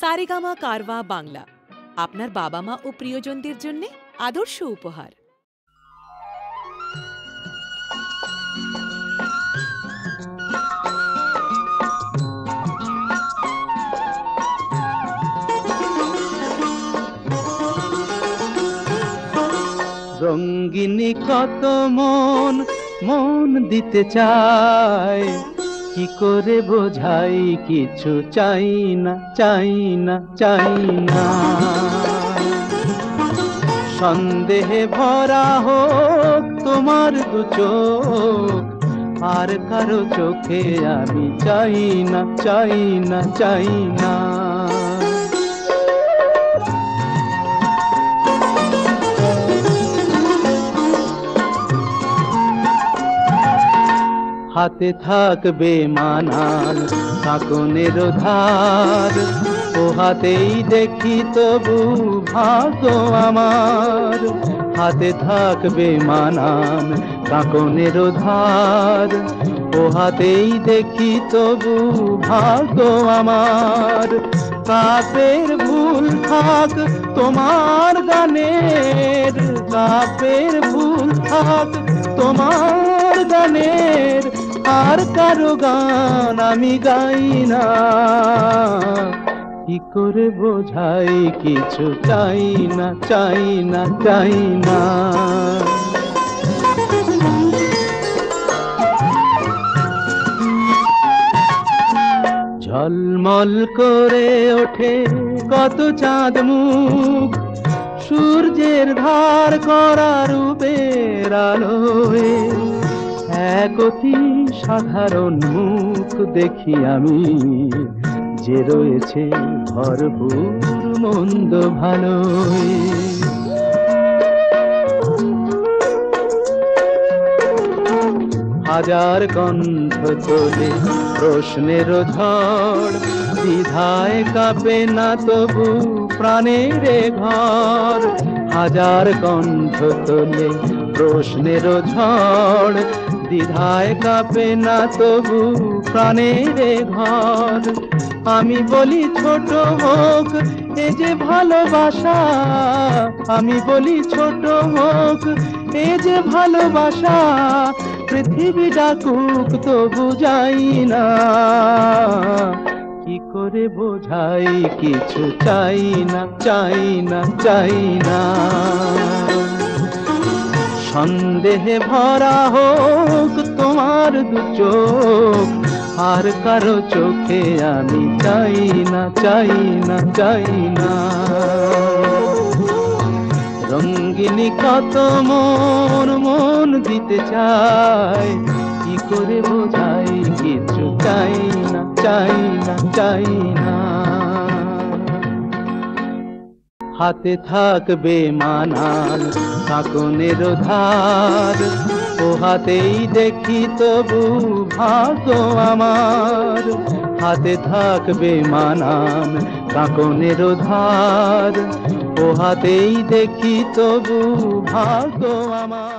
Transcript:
সারেগামা কারওয়া বাংলা আপনার বাবা মা ও প্রিয়জনদের জন্য আদর্শ উপহার। রঙ্গিনী কত মন মন দিতে চায়, কি করে বোঝাই কিছু চাই না চাই না চাই না। সন্দেহে ভরা হোক তোমার দু চোখ, আর কারো চোখে আমি চাই না চাই না চাই না। হাতে থাকবে মানান কাকনের ধার, ও হাতেই দেখি তবু ভাগ্য আমার। হাতে থাকবে মানান কাকনের ধার, ও হাতেই দেখি তবু ভাগ্য আমার। কাপের ভুল থাক তোমার গানের, কাপের ভুল থাক তোমার গানের, আর কারো গান আমি গাই না। কি করে বোঝাই কিছু চাই না চাই না চাই না। ঝলমল করে ওঠে কত চাঁদ মুখ, সূর্যের ধার করা রূপের আলোয়। এক অতি সাধারণ মুখ দেখি আমি, যে রয়েছে ভরপুর মন্দ ভালোয়। হাজার কণ্ঠ তোলে প্রশ্নের ঝড়, দ্বিধায় কাঁপে না তবু প্রাণের ঘর। হাজার কণ্ঠ তোলে প্রশ্নের ঝড়, দ্বিধায় কাঁপে না তবু প্রাণের ঘর। আমি বলি ছোট হোক এ যে ভালোবাসা, আমি বলি ছোট হোক এ যে ভালোবাসা। পৃথিবী ডাকুক তবু যাই না, কি করে বোঝাই কিছু চাই না চাই না চাই না। সন্দেহে ভরা হোক তোমার দু চোখ, আর কারো চোখে আমি চাই না চাই না চাই না। রঙ্গিনী কত মন মন দিতে চায়, কি করে বোঝাই কিছু চাই না চাই না চাই না। হাতে থাকবে মানান কাকনের ধার, ও হাতেই দেখি তবু ভাগ্য আমার। হাতে থাকবে মানান কাকনের ধার, ও হাতেই দেখি তবু ভাগ্য আমার।